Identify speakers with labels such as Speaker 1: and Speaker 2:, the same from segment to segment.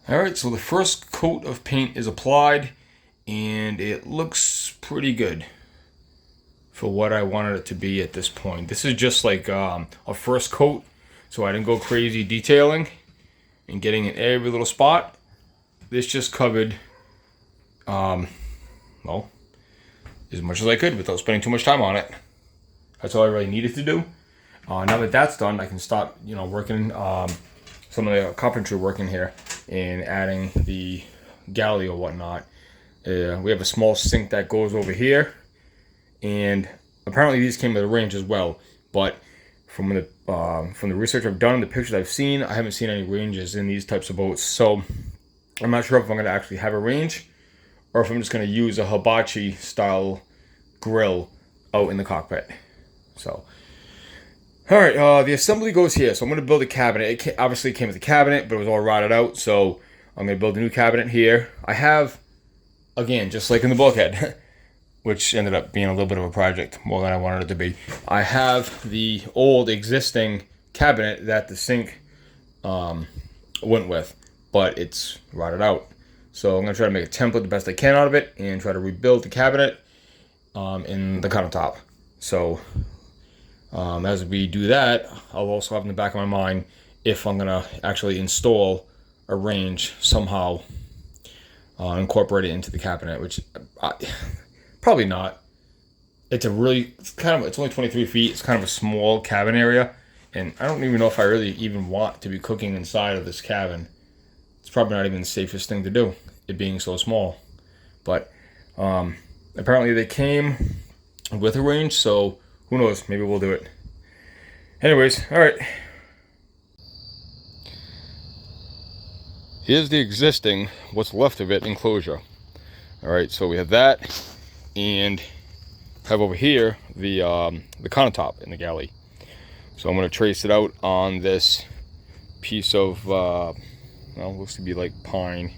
Speaker 1: Alright, so the first coat of paint is applied, and it looks pretty good for what I wanted it to be at this point. This is just like a first coat, so I didn't go crazy detailing and getting in every little spot. This just covered, well, as much as I could without spending too much time on it. That's all I really needed to do. Now that that's done, I can start, working some of the carpentry work in here and adding the galley or whatnot. We have a small sink that goes over here, and apparently these came with a range as well. But from the research I've done and the pictures I've seen, I haven't seen any ranges in these types of boats. So I'm not sure if I'm going to actually have a range or if I'm just going to use a hibachi style grill out in the cockpit. So, all right, the assembly goes here. So I'm going to build a cabinet. Obviously came with a cabinet, but it was all rotted out. So I'm going to build a new cabinet here. I have, again, just like in the bulkhead, which ended up being a little bit of a project, more than I wanted it to be. I have the old existing cabinet that the sink went with, but it's rotted out. So I'm going to try to make a template the best I can out of it and try to rebuild the cabinet in the countertop. So as we do that, I'll also have in the back of my mind if I'm going to actually install a range somehow, incorporate it into the cabinet, which probably not. It's only 23 feet. It's kind of a small cabin area, and I don't even know if I really even want to be cooking inside of this cabin. It's probably not even the safest thing to do, it being so small. But apparently they came with a range, so who knows, maybe we'll do it. Anyways, all right. Here's the existing, what's left of it, enclosure. All right, so we have that, and have over here the countertop in the galley. So I'm going to trace it out on this piece of, looks to be like pine.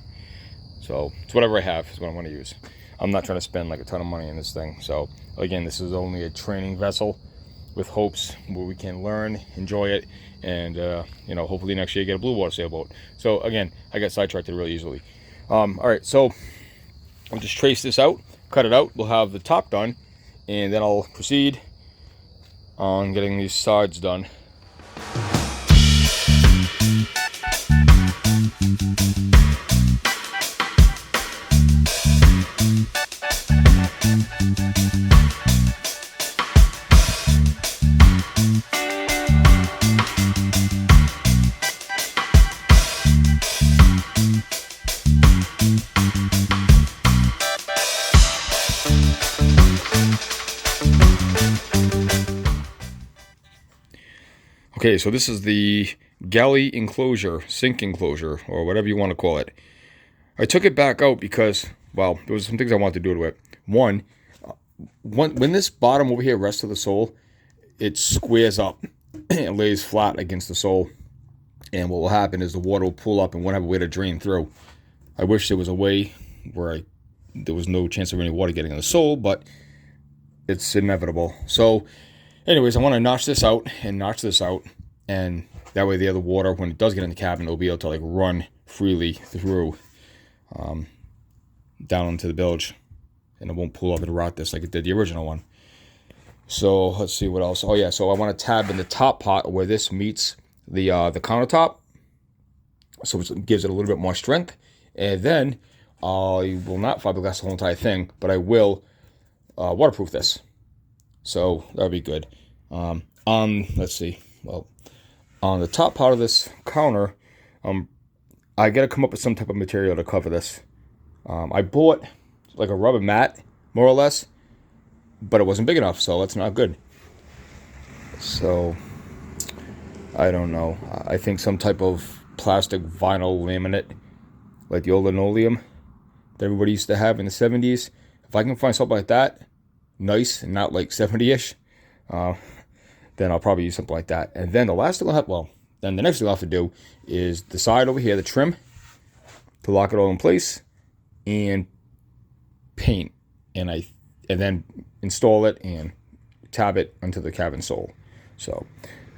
Speaker 1: So it's whatever I have is what I'm going to use. I'm not trying to spend like a ton of money on this thing. So again, this is only a training vessel with hopes where we can learn, enjoy it, and hopefully next year get a blue water sailboat. So again, I got sidetracked really easily. All right, so I'll just trace this out, cut it out. We'll have the top done, and then I'll proceed on getting these sides done. Okay, so this is the galley enclosure, sink enclosure, or whatever you want to call it. I took it back out because, well, there was some things I wanted to do to it. One, when this bottom over here rests to the sole, it squares up and lays flat against the sole. And what will happen is the water will pull up and won't have a way to drain through. I wish there was a way where there was no chance of any water getting on the sole, but it's inevitable. So anyways, I want to notch this out and notch this out, and that way the other water, when it does get in the cabin, it'll be able to like run freely through down into the bilge, and it won't pull up and rot this like it did the original one. So let's see what else. Oh yeah, so I want to tab in the top part where this meets the countertop, so it gives it a little bit more strength. And then I will not fiberglass the whole entire thing, but I will waterproof this. So that'll be good. Let's see. Well, on the top part of this counter, I got to come up with some type of material to cover this. I bought like a rubber mat, more or less, but it wasn't big enough, so that's not good. So I don't know. I think some type of plastic vinyl laminate, like the old linoleum that everybody used to have in the 70s. If I can find something like that, nice and not like 70-ish, then I'll probably use something like that. And then the last thing I'll have, then the next thing I'll have to do is the side over here, the trim, to lock it all in place, and paint, and then install it and tab it onto the cabin sole. So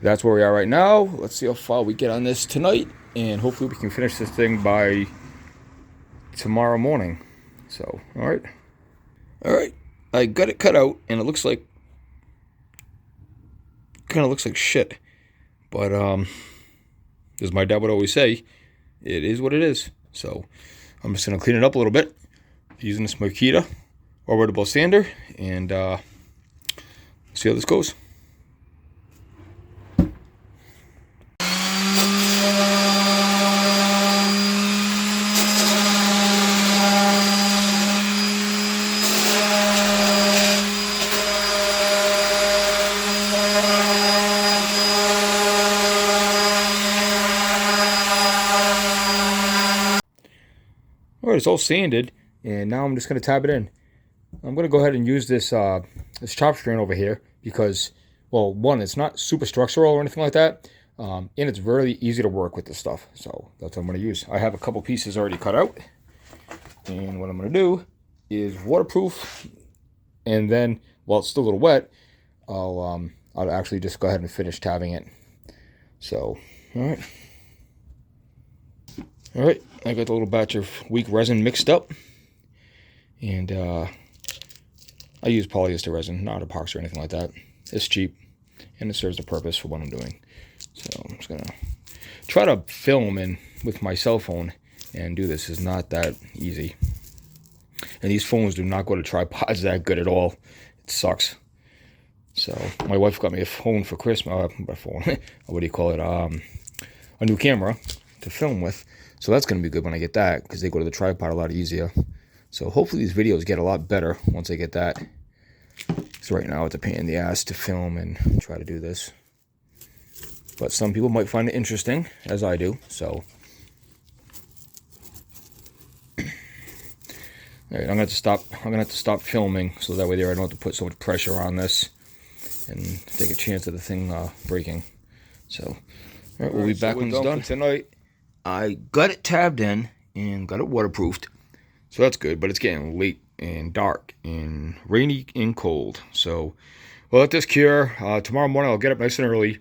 Speaker 1: that's where we are right now. Let's see how far we get on this tonight, and hopefully we can finish this thing by tomorrow morning. So, all right, I got it cut out, and it looks like, kind of looks like shit. But as my dad would always say, it is what it is. So I'm just gonna clean it up a little bit using this Makita orbital sander, and see how this goes. Alright, it's all sanded, and now I'm just going to tab it in. I'm going to go ahead and use this this chop strand over here because, well, one, it's not super structural or anything like that, and it's very easy to work with this stuff. So that's what I'm going to use. I have a couple pieces already cut out, and what I'm going to do is waterproof, and then, while it's still a little wet, I'll actually just go ahead and finish tabbing it. So, all right, I got the little batch of weak resin mixed up, and I use polyester resin, not epoxy or anything like that. It's cheap, and it serves the purpose for what I'm doing. So I'm just gonna try to film and with my cell phone and do this is not that easy. And these phones do not go to tripods that good at all. It sucks. So my wife got me a phone for Christmas. A phone. What do you call it? A new camera to film with. So that's going to be good when I get that, because they go to the tripod a lot easier. So hopefully these videos get a lot better once I get that. So right now it's a pain in the ass to film and try to do this. But some people might find it interesting, as I do. So all right, I'm gonna have to stop filming, so that way there I don't have to put so much pressure on this and take a chance of the thing breaking. So all right, we'll be back when it's done. Tonight, I got it tabbed in and got it waterproofed, so that's good. But it's getting late and dark and rainy and cold, so we'll let this cure. Tomorrow morning I'll get up nice and early,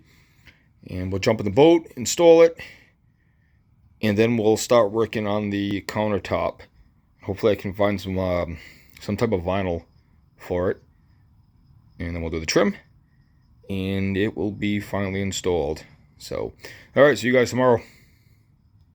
Speaker 1: and we'll jump in the boat, install it, and then we'll start working on the countertop. Hopefully I can find some type of vinyl for it, and then we'll do the trim, and it will be finally installed. So, all right, see you guys tomorrow.